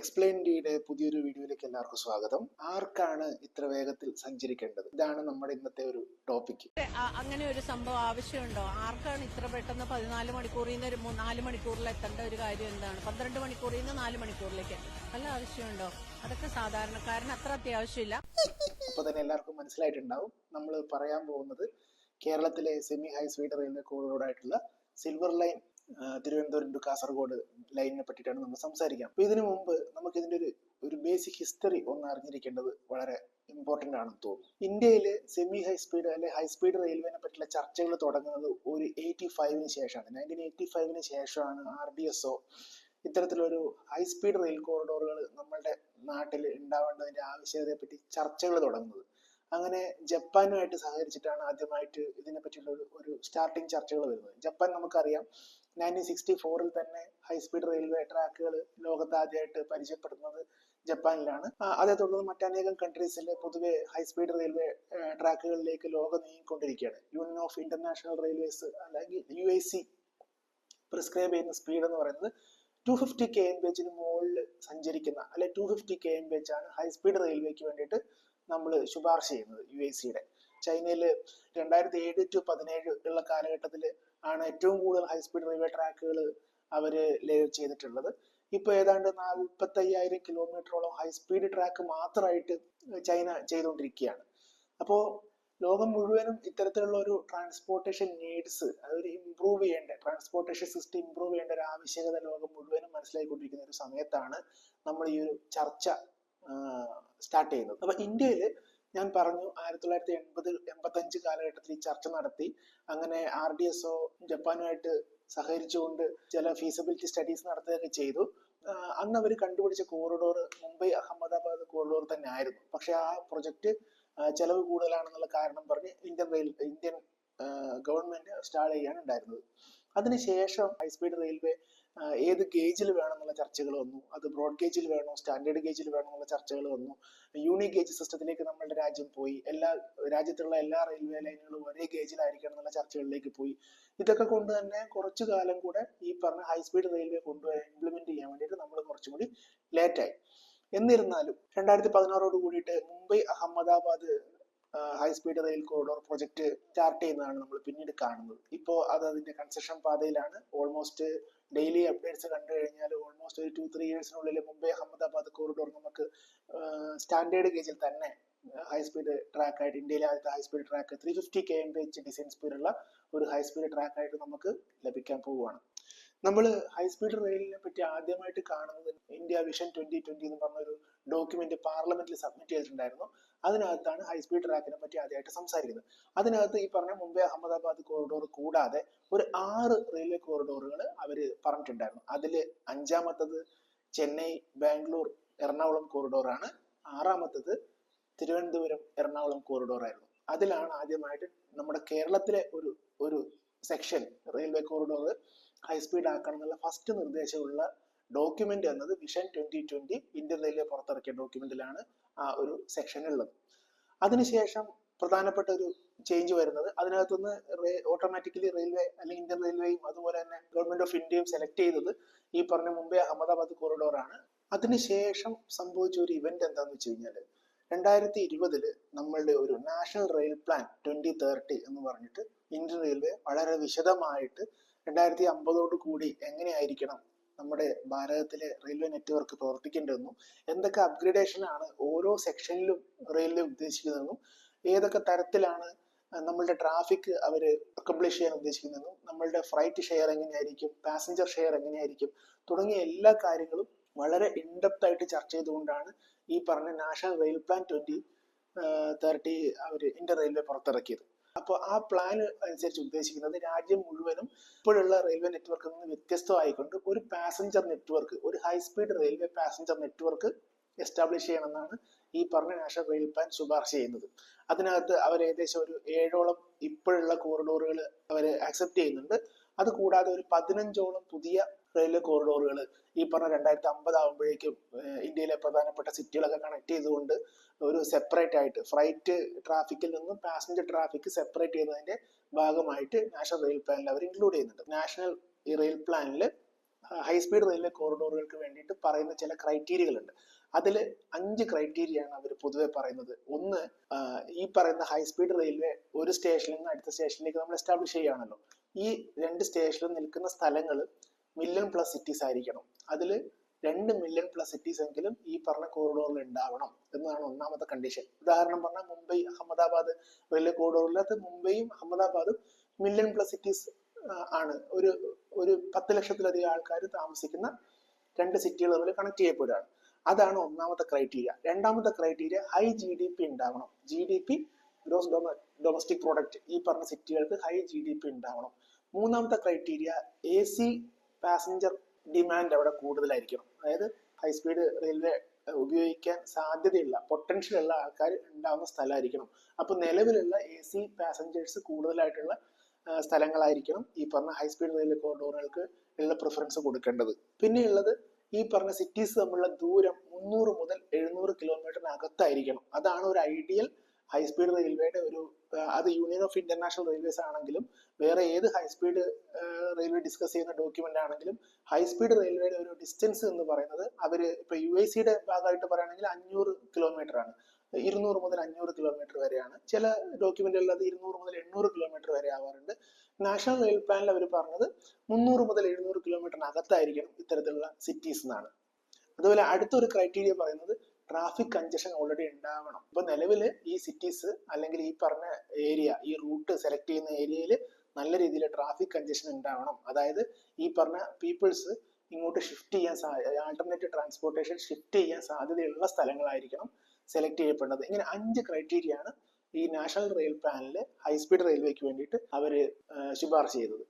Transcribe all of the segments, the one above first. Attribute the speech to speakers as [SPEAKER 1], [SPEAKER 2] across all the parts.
[SPEAKER 1] എക്സ്പ്ലെയിൻഡിയുടെ പുതിയൊരു വീഡിയോയിലേക്ക് എല്ലാവർക്കും സ്വാഗതം. ആർക്കാണ് ഇത്ര വേഗത്തിൽ സഞ്ചരിക്കേണ്ടത്? ഇതാണ് നമ്മുടെ ഇന്നത്തെ ഒരു ടോപ്പിക്.
[SPEAKER 2] അങ്ങനെ ഒരു സംഭവം ആവശ്യമുണ്ടോ? ആർക്കാണ് ഇത്ര പെട്ടെന്ന് 14 മണിക്കൂറിൽ നിന്ന് ഒരു 4 മണിക്കൂറിൽ എത്തേണ്ട ഒരു കാര്യം എന്താണ്? 12 മണിക്കൂറിൽ നിന്ന് 4 മണിക്കൂറിലേക്ക് വല്ല ആവശ്യമുണ്ടോ? അതൊക്കെ സാധാരണക്കാരന് അത്ര അത്യാവശ്യമില്ല.
[SPEAKER 1] അപ്പൊ തന്നെ എല്ലാവർക്കും മനസ്സിലായിട്ടുണ്ടാവും നമ്മൾ പറയാൻ പോകുന്നത് കേരളത്തിലെ സെമി ഹൈ സ്പീഡ് റെയിൽവേ കോറിഡോറായിട്ടുള്ള silver line Thiruvananthapuram to Kasaragod ലൈനിനെ പറ്റിയിട്ടാണ് നമ്മൾ സംസാരിക്കാം. അപ്പൊ ഇതിനു മുമ്പ് നമുക്ക് ഇതിന്റെ ഒരു ബേസിക് ഹിസ്റ്ററി ഒന്ന് അറിഞ്ഞിരിക്കേണ്ടത് വളരെ ഇമ്പോർട്ടന്റ് ആണെന്ന് തോന്നുന്നു. ഇന്ത്യയിലെ സെമി ഹൈ സ്പീഡ് അല്ലെ ഹൈ സ്പീഡ് റെയിൽവേനെ പറ്റിയുള്ള ചർച്ചകൾ തുടങ്ങുന്നത് ഒരു 85-ന് ശേഷമാണ്. 1985-ന് ശേഷമാണ് RDSO ഇത്തരത്തിലൊരു ഹൈ സ്പീഡ് റെയിൽ കോറിഡോറുകൾ നമ്മളുടെ നാട്ടിൽ ഉണ്ടാവേണ്ടതിന്റെ ആവശ്യകതയെ പറ്റി ചർച്ചകൾ തുടങ്ങുന്നത്. അങ്ങനെ ജപ്പാനുമായിട്ട് സഹകരിച്ചിട്ടാണ് ആദ്യമായിട്ട് ഇതിനെ പറ്റിയുള്ള ഒരു സ്റ്റാർട്ടിങ് ചർച്ചകൾ വരുന്നത്. ജപ്പാൻ നമുക്കറിയാം 1964-ൽ തന്നെ ഹൈ സ്പീഡ് റെയിൽവേ ട്രാക്കുകൾ ലോകത്ത് ആദ്യമായിട്ട് പരിചയപ്പെടുന്നത് ജപ്പാനിലാണ്. അതേ തുടർന്ന് മറ്റനേകം കൺട്രീസിലെ പൊതുവെ ഹൈ സ്പീഡ് റെയിൽവേ ട്രാക്കുകളിലേക്ക് ലോകം നീങ്ങിക്കൊണ്ടിരിക്കുകയാണ്. യൂണിയൻ ഓഫ് ഇന്റർനാഷണൽ റെയിൽവേസ് അല്ലെങ്കിൽ UIC പ്രിസ്ക്രൈബ് ചെയ്യുന്ന സ്പീഡ് എന്ന് പറയുന്നത് 250 kmph മുകളിൽ സഞ്ചരിക്കുന്ന അല്ലെ 250 kmph ആണ് ഹൈ സ്പീഡ് റെയിൽവേക്ക് വേണ്ടിയിട്ട് നമ്മൾ ശുപാർശ ചെയ്യുന്നത് UICയുടെ. ചൈനയില് 2007-17 ഉള്ള കാലഘട്ടത്തിൽ ആണ് ഏറ്റവും കൂടുതൽ ഹൈ സ്പീഡ് റെയിൽവേ ട്രാക്കുകൾ അവര് ലേ ചെയ്തിട്ടുള്ളത്. ഇപ്പൊ ഏതാണ്ട് 45,000 കിലോമീറ്ററോളം ഹൈ സ്പീഡ് ട്രാക്ക് മാത്രമായിട്ട് ചൈന ചെയ്തുകൊണ്ടിരിക്കുകയാണ്. അപ്പോ ലോകം മുഴുവനും ഇത്തരത്തിലുള്ള ഒരു ട്രാൻസ്പോർട്ടേഷൻ നീഡ്സ് അതൊരു ഇംപ്രൂവ് ചെയ്യേണ്ട ട്രാൻസ്പോർട്ടേഷൻ സിസ്റ്റം ഇംപ്രൂവ് ചെയ്യേണ്ട ഒരു ആവശ്യകത ലോകം മുഴുവനും മനസ്സിലാക്കിക്കൊണ്ടിരിക്കുന്ന ഒരു സമയത്താണ് നമ്മൾ ഈ ഒരു ചർച്ച സ്റ്റാർട്ട് ചെയ്യുന്നത്. അപ്പൊ ഇന്ത്യയില് ഞാൻ പറഞ്ഞു 1980-85 കാലഘട്ടത്തിൽ ഈ ചർച്ച നടത്തി. അങ്ങനെ RDSO ജപ്പാനുമായിട്ട് സഹകരിച്ചുകൊണ്ട് ചില ഫീസിബിലിറ്റി സ്റ്റഡീസ് നടത്തുകയൊക്കെ ചെയ്തു. അന്ന് അവർ കണ്ടുപിടിച്ച കോറിഡോർ മുംബൈ അഹമ്മദാബാദ് കോറിഡോർ തന്നെ ആയിരുന്നു. പക്ഷെ ആ പ്രൊജക്ട് ചെലവ് കൂടുതലാണെന്നുള്ള കാരണം പറഞ്ഞ് ഇന്ത്യൻ ഗവൺമെന്റ് സ്റ്റാൾ ചെയ്യാണ് ഉണ്ടായിരുന്നത്. അതിനുശേഷം ഹൈ സ്പീഡ് റെയിൽവേ ഏത് ഗേജിൽ വേണമെന്നുള്ള ചർച്ചകൾ വന്നു. അത് ബ്രോഡ് ഗേജിൽ വേണോ സ്റ്റാൻഡേർഡ് ഗേജിൽ വേണോ എന്നുള്ള ചർച്ചകൾ വന്നു. യൂണിക് ഗേജ് സിസ്റ്റത്തിലേക്ക് നമ്മുടെ രാജ്യം പോയി. രാജ്യത്തുള്ള എല്ലാ റെയിൽവേ ലൈനുകളും ഒരേ ഗേജിലായിരിക്കണം എന്നുള്ള ചർച്ചകളിലേക്ക് പോയി. ഇതൊക്കെ കൊണ്ട് തന്നെ കുറച്ചു കാലം കൂടെ ഈ പറഞ്ഞ ഹൈ സ്പീഡ് റെയിൽവേ ഇംപ്ലിമെന്റ് ചെയ്യാൻ വേണ്ടിയിട്ട് നമ്മൾ കുറച്ചും കൂടി ലേറ്റായി. എന്നിരുന്നാലും 2016 കൂടിയിട്ട് Mumbai Ahmedabad high speed rail corridor project start ചെയ്യുന്നതാണ് നമ്മൾ പിന്നീട് കാണുന്നത്. ഇപ്പോൾ അതിന്റെ കൺസ്ട്രക്ഷൻ പാതയിലാണ്. ഓൾമോസ്റ്റ് ഡെയിലി അപ്ഡേറ്റ്സ് കണ്ടു കഴിഞ്ഞാൽ ഓൾമോസ്റ്റ് ഒരു 2-3 ഇയേഴ്സിനുള്ളിൽ മുംബൈ അഹമ്മദാബാദ് കോറിഡോർ നമുക്ക് സ്റ്റാൻഡേർഡ് ഗേജിൽ തന്നെ ഹൈ സ്പീഡ് ട്രാക്ക് ആയിട്ട് ഇന്ത്യയിലെ ആദ്യത്തെ high speed track 350 kmph design സ്പീഡുള്ള ഒരു ഹൈ സ്പീഡ് ട്രാക്ക് ആയിട്ട് നമുക്ക് ലഭിക്കാൻ പോവുകയാണ്. നമ്മൾ ഹൈ സ്പീഡ് റെയിലിനെ പറ്റി ആദ്യമായിട്ട് കാണുന്നത് ഇന്ത്യ വിഷൻ 2020 എന്ന് പറഞ്ഞൊരു ഡോക്യുമെന്റ് പാർലമെന്റിൽ സബ്മിറ്റ് ചെയ്തിട്ടുണ്ടായിരുന്നു. അതിനകത്താണ് ഹൈ സ്പീഡ് ട്രാക്കിനെ പറ്റി ആദ്യമായിട്ട് സംസാരിക്കുന്നത്. അതിനകത്ത് ഈ പറഞ്ഞ മുംബൈ അഹമ്മദാബാദ് കോറിഡോർ കൂടാതെ ഒരു 6 റെയിൽവേ കോറിഡോറുകൾ അവര് പറഞ്ഞിട്ടുണ്ടായിരുന്നു. അതില് 5ാമത്തത് ചെന്നൈ ബാംഗ്ലൂർ എറണാകുളം കോറിഡോറാണ്. 6ാമത്തത് തിരുവനന്തപുരം എറണാകുളം കോറിഡോർ ആയിരുന്നു. അതിലാണ് ആദ്യമായിട്ട് നമ്മുടെ കേരളത്തിലെ ഒരു section railway corridor high speed ആക്കണം എന്നുള്ള ഫസ്റ്റ് നിർദ്ദേശമുള്ള ഡോക്യുമെന്റ് എന്നത് വിഷൻ 2020 ഇന്ത്യൻ റെയിൽവേ പുറത്തിറക്കിയ ഡോക്യുമെന്റിലാണ് ആ ഒരു സെക്ഷൻ ഉള്ളത്. അതിനുശേഷം പ്രധാനപ്പെട്ട ഒരു ചേഞ്ച് വരുന്നത് അതിനകത്തുനിന്ന് ഓട്ടോമാറ്റിക്കലി റെയിൽവേ അല്ലെങ്കിൽ ഇന്ത്യൻ റെയിൽവേയും അതുപോലെ തന്നെ ഗവൺമെന്റ് ഓഫ് ഇന്ത്യയും സെലക്ട് ചെയ്തത് ഈ പറഞ്ഞ മുംബൈ അഹമ്മദാബാദ് കോറിഡോർ ആണ്. അതിനുശേഷം സംഭവിച്ച ഒരു ഇവന്റ് എന്താന്ന് വെച്ച് കഴിഞ്ഞാൽ 2020 നമ്മളുടെ ഒരു നാഷണൽ റെയിൽ പ്ലാൻ 2030 എന്ന് പറഞ്ഞിട്ട് ഇന്ത്യൻ റെയിൽവേ വളരെ വിശദമായിട്ട് 2050 കൂടി എങ്ങനെയായിരിക്കണം നമ്മുടെ ഭാരതത്തിലെ റെയിൽവേ നെറ്റ്വർക്ക് പ്രവർത്തിക്കേണ്ടതെന്നും എന്തൊക്കെ അപ്ഗ്രേഡേഷൻ ആണ് ഓരോ സെക്ഷനിലും റെയിൽവേ ഉദ്ദേശിക്കുന്നതെന്നും ഏതൊക്കെ തരത്തിലാണ് നമ്മളുടെ ട്രാഫിക് അവര് അക്കംപ്ലിഷ് ചെയ്യാൻ ഉദ്ദേശിക്കുന്നതെന്നും നമ്മളുടെ ഫ്രൈറ്റ് ഷെയർ എങ്ങനെയായിരിക്കും, പാസഞ്ചർ ഷെയർ എങ്ങനെയായിരിക്കും തുടങ്ങിയ എല്ലാ കാര്യങ്ങളും വളരെ ഇൻഡെപ്ത് ആയിട്ട് ചർച്ച ചെയ്തുകൊണ്ടാണ് ഈ പറഞ്ഞ നാഷണൽ റെയിൽ പ്ലാൻ 2030 അവര് ഇന്ത്യൻ റെയിൽവേ പുറത്തിറക്കിയത്. അപ്പോൾ ആ പ്ലാൻ അനുസരിച്ച് ഉദ്ദേശിക്കുന്നത് രാജ്യം മുഴുവനും ഇപ്പോഴുള്ള റെയിൽവേ നെറ്റ്വർക്കിൽ നിന്ന് വ്യത്യസ്തമായിക്കൊണ്ട് ഒരു പാസഞ്ചർ നെറ്റ്വർക്ക്, ഒരു high speed railway passenger network establish ചെയ്യണമെന്നാണ് ഈ പറഞ്ഞ നാഷണൽ റെയിൽ പ്ലാൻ ശുപാർശ ചെയ്യുന്നത്. അതിനകത്ത് അവർ ഏകദേശം ഒരു 7ഓളം ഇപ്പോഴുള്ള കോറിഡോറുകൾ അവർ ആക്സെപ്റ്റ് ചെയ്യുന്നുണ്ട്. അതുകൂടാതെ ഒരു 15ഓളം പുതിയ റെയിൽവേ കോറിഡോറുകൾ ഈ പറഞ്ഞ 2050 ആകുമ്പോഴേക്കും ഇന്ത്യയിലെ പ്രധാനപ്പെട്ട സിറ്റികളൊക്കെ കണക്ട് ചെയ്തുകൊണ്ട് ഒരു സെപ്പറേറ്റ് ആയിട്ട് ഫ്രൈറ്റ് ട്രാഫിക്കിൽ നിന്നും പാസഞ്ചർ ട്രാഫിക് സെപ്പറേറ്റ് ചെയ്യുന്നതിന്റെ ഭാഗമായിട്ട് നാഷണൽ റെയിൽ പ്ലാനിൽ അവർ ഇൻക്ലൂഡ് ചെയ്യുന്നുണ്ട്. നാഷണൽ റെയിൽ പ്ലാനിൽ ഹൈ സ്പീഡ് റെയിൽവേ കോറിഡോറുകൾക്ക് വേണ്ടിയിട്ട് പറയുന്ന ചില ക്രൈറ്റീരിയകളുണ്ട്. അതിൽ 5 ക്രൈറ്റീരിയയാണ് അവർ പൊതുവെ പറയുന്നത്. ഒന്ന്, ഈ പറയുന്ന ഹൈ സ്പീഡ് റെയിൽവേ ഒരു സ്റ്റേഷനിൽ നിന്ന് അടുത്ത സ്റ്റേഷനിലേക്ക് നമ്മൾ എസ്റ്റാബ്ലിഷ് ചെയ്യുകയാണല്ലോ. ഈ 2 സ്റ്റേഷനിൽ നിൽക്കുന്ന സ്ഥലങ്ങൾ മില്യൺ പ്ലസ് സിറ്റീസ് ആയിരിക്കണം. അതിൽ 2 മില്യൺ പ്ലസ് സിറ്റീസ് എങ്കിലും ഈ പറഞ്ഞ കോറിഡോറിൽ ഉണ്ടാവണം എന്നതാണ് ഒന്നാമത്തെ കണ്ടീഷൻ. ഉദാഹരണം പറഞ്ഞാൽ മുംബൈ അഹമ്മദാബാദ് റെയിൽവേ കോറിഡോറിലകത്ത് മുംബൈയും അഹമ്മദാബാദും മില്യൺ പ്ലസ് സിറ്റീസ് ആണ്. ഒരു 10 ലക്ഷത്തിലധികം ആൾക്കാർ താമസിക്കുന്ന 2 സിറ്റികൾ തമ്മിൽ കണക്ട് ചെയ്യപ്പെടുകയാണ്. അതാണ് ഒന്നാമത്തെ ക്രൈറ്റീരിയ. രണ്ടാമത്തെ ക്രൈറ്റീരിയ ഹൈ GDP ഉണ്ടാവണം. GDP ഗ്രോസ് ഡൊമസ്റ്റിക് പ്രോഡക്റ്റ് ഈ പറഞ്ഞ സിറ്റികൾക്ക് ഹൈ GDP ഉണ്ടാവണം. മൂന്നാമത്തെ ക്രൈറ്റീരിയ AC പാസഞ്ചർ ഡിമാൻഡ് അവിടെ കൂടുതലായിരിക്കണം. അതായത് ഹൈ സ്പീഡ് റെയിൽവേ ഉപയോഗിക്കാൻ സാധ്യതയുള്ള പൊട്ടൻഷ്യൽ ഉള്ള ആൾക്കാർ ഉണ്ടാവുന്ന സ്ഥലമായിരിക്കണം. അപ്പൊ നിലവിലുള്ള AC പാസഞ്ചേഴ്സ് കൂടുതലായിട്ടുള്ള സ്ഥലങ്ങളായിരിക്കണം ഈ പറഞ്ഞ ഹൈ സ്പീഡ് റെയിൽവേ കോറിഡോറുകൾക്ക് ഉള്ള പ്രിഫറൻസ് കൊടുക്കേണ്ടത്. പിന്നെയുള്ളത് ഈ പറഞ്ഞ സിറ്റീസ് തമ്മിലുള്ള ദൂരം 300 മുതൽ 700 കിലോമീറ്ററിനകത്തായിരിക്കണം. അതാണ് ഒരു ഐഡിയൽ ഹൈ സ്പീഡ് റെയിൽവേയുടെ ഒരു അത് യൂണിയൻ ഓഫ് ഇന്റർനാഷണൽ റെയിൽവേസ് ആണെങ്കിലും വേറെ ഏത് ഹൈ സ്പീഡ് റെയിൽവേ ഡിസ്കസ് ചെയ്യുന്ന ഡോക്യുമെന്റ് ആണെങ്കിലും ഹൈ സ്പീഡ് റെയിൽവേയുടെ ഒരു ഡിസ്റ്റൻസ് എന്ന് പറയുന്നത് അവര് ഇപ്പൊ UICയുടെ ഭാഗമായിട്ട് പറയുകയാണെങ്കിൽ 500 കിലോമീറ്റർ ആണ്. 200 മുതൽ 500 കിലോമീറ്റർ വരെയാണ്. ചില ഡോക്യുമെന്റുകളിൽ അത് 200 മുതൽ 800 കിലോമീറ്റർ വരെ ആവാറുണ്ട്. നാഷണൽ റെയിൽ പ്ലാനിൽ അവർ പറഞ്ഞത് 300 മുതൽ 700 കിലോമീറ്ററിനകത്തായിരിക്കണം ഇത്തരത്തിലുള്ള സിറ്റീസ് എന്നാണ്. അതുപോലെ അടുത്തൊരു ക്രൈറ്റീരിയ പറയുന്നത് ട്രാഫിക് കൺജഷൻ ഓൾറെഡി ഉണ്ടാവണം. ഇപ്പൊ നിലവില് ഈ സിറ്റീസ് അല്ലെങ്കിൽ ഈ പറഞ്ഞ ഏരിയ ഈ റൂട്ട് സെലക്ട് ചെയ്യുന്ന ഏരിയയിൽ നല്ല രീതിയിൽ ട്രാഫിക് കൺജഷൻ ഉണ്ടാവണം. അതായത് ഈ പറഞ്ഞ പീപ്പിൾസ് ഇങ്ങോട്ട് ഷിഫ്റ്റ് ചെയ്യാൻ ആൾട്ടർനേറ്റീവ് ട്രാൻസ്പോർട്ടേഷൻ ഷിഫ്റ്റ് ചെയ്യാൻ സാധ്യതയുള്ള സ്ഥലങ്ങളായിരിക്കണം സെലക്ട് ചെയ്യപ്പെടുന്നത്. ഇങ്ങനെ 5 ക്രൈറ്റീരിയ ആണ് ഈ നാഷണൽ റെയിൽ പ്ലാനിൽ ഹൈ സ്പീഡ് റെയിൽവേക്ക് വേണ്ടിയിട്ട് അവര് ശുപാർശ ചെയ്തത്.